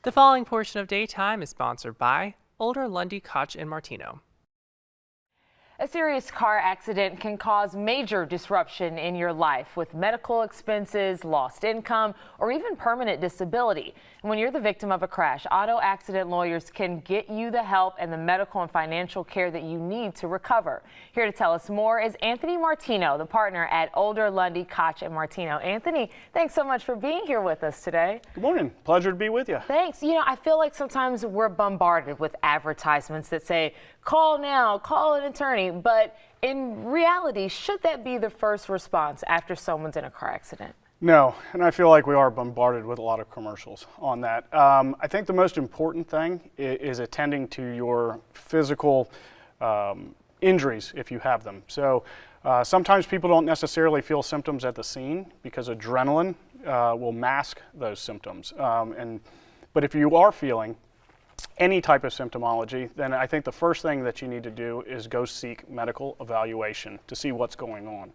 The following portion of Daytime is sponsored by Older Lundy, Koch and Martino. A serious car accident can cause major disruption in your life with medical expenses, lost income, or even permanent disability. And when you're the victim of a crash, auto accident lawyers can get you the help and the medical and financial care that you need to recover. Here to tell us more is Anthony Martino, the partner at Older Lundy, Koch and Martino. Anthony, thanks so much for being here with us today. Good morning. Pleasure to be with you. Thanks. You know, I feel like sometimes we're bombarded with advertisements that say, call now, call an attorney. But in reality, should that be the first response after someone's in a car accident? No, and I feel like we are bombarded with a lot of commercials on that. I think the most important thing is attending to your physical injuries if you have them. So sometimes people don't necessarily feel symptoms at the scene because adrenaline will mask those symptoms. But if you are feeling any type of symptomology, then I think the first thing that you need to do is go seek medical evaluation to see what's going on.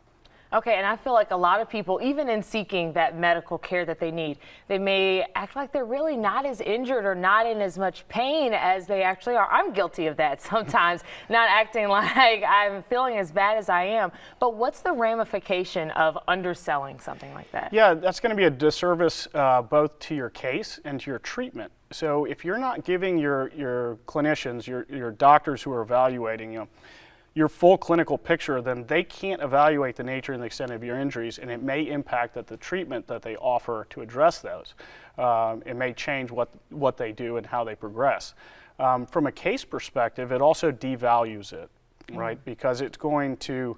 Okay, and I feel like a lot of people, even in seeking that medical care that they need, they may act like they're really not as injured or not in as much pain as they actually are. I'm guilty of that sometimes, not acting like I'm feeling as bad as I am. But what's the ramification of underselling something like that? Yeah, that's going to be a disservice both to your case and to your treatment. So if you're not giving your clinicians, your doctors who are evaluating your full clinical picture, then they can't evaluate the nature and the extent of your injuries, and it may impact the treatment that they offer to address those. It may change what they do and how they progress. From a case perspective, it also devalues it, right? Because it's going to,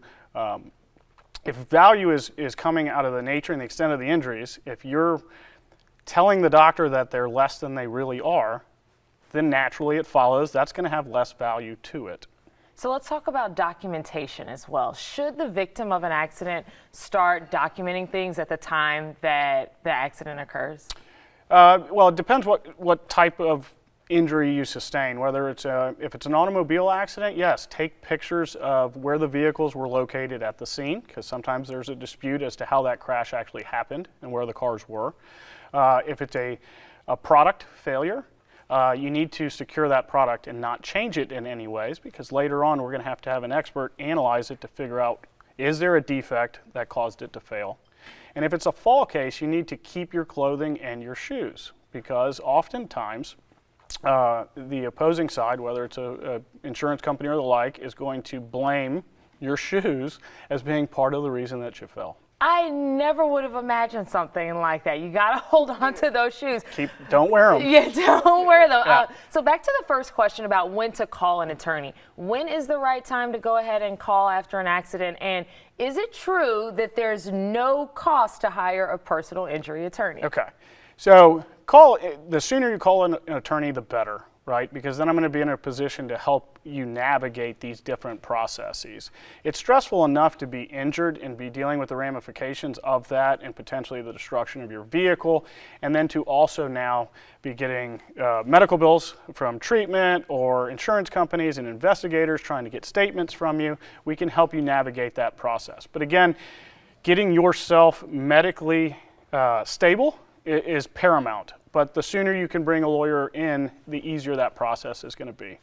if value is coming out of the nature and the extent of the injuries, if you're telling the doctor that they're less than they really are, then naturally it follows that's going to have less value to it. So let's talk about documentation as well. Should the victim of an accident start documenting things at the time that the accident occurs? Well, it depends what type of injury you sustain. Whether it's if it's an automobile accident, yes, take pictures of where the vehicles were located at the scene, because sometimes there's a dispute as to how that crash actually happened and where the cars were. If it's a product failure, you need to secure that product and not change it in any ways, because later on we're going to have an expert analyze it to figure out, is there a defect that caused it to fail? And if it's a fall case, you need to keep your clothing and your shoes, because oftentimes the opposing side, whether it's an insurance company or the like, is going to blame your shoes as being part of the reason that you fell. I never would have imagined something like that. You got to hold on to those shoes. Don't wear them. Yeah, don't wear them. Yeah. So back to the first question about when to call an attorney. When is the right time to go ahead and call after an accident? And is it true that there's no cost to hire a personal injury attorney? Okay. So the sooner you call an attorney, the better, right? Because then I'm going to be in a position to help you navigate these different processes. It's stressful enough to be injured and be dealing with the ramifications of that and potentially the destruction of your vehicle, and then to also now be getting medical bills from treatment or insurance companies and investigators trying to get statements from you. We can help you navigate that process. But again, getting yourself medically stable is paramount. But the sooner you can bring a lawyer in, the easier that process is going to be.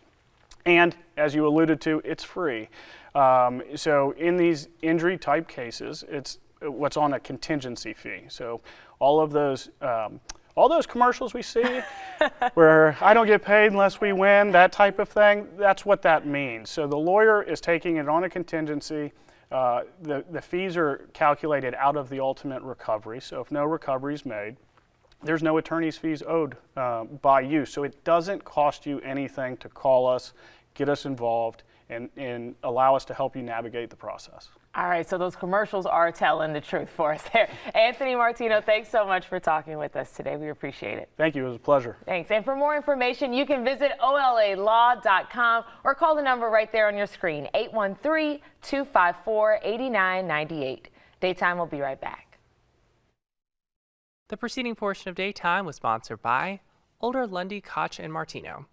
And as you alluded to, it's free. So in these injury type cases, it's what's on a contingency fee. So all those commercials we see where I don't get paid unless we win, that type of thing, that's what that means. So the lawyer is taking it on a contingency. The fees are calculated out of the ultimate recovery. So if no recovery is made, there's no attorney's fees owed by you. So it doesn't cost you anything to call us, get us involved, and allow us to help you navigate the process. All right, so those commercials are telling the truth for us there. Anthony Martino, thanks so much for talking with us today. We appreciate it. Thank you. It was a pleasure. Thanks. And for more information, you can visit olalaw.com or call the number right there on your screen, 813-254-8998. Daytime will be right back. The preceding portion of Daytime was sponsored by Older Lundy, Koch and Martino.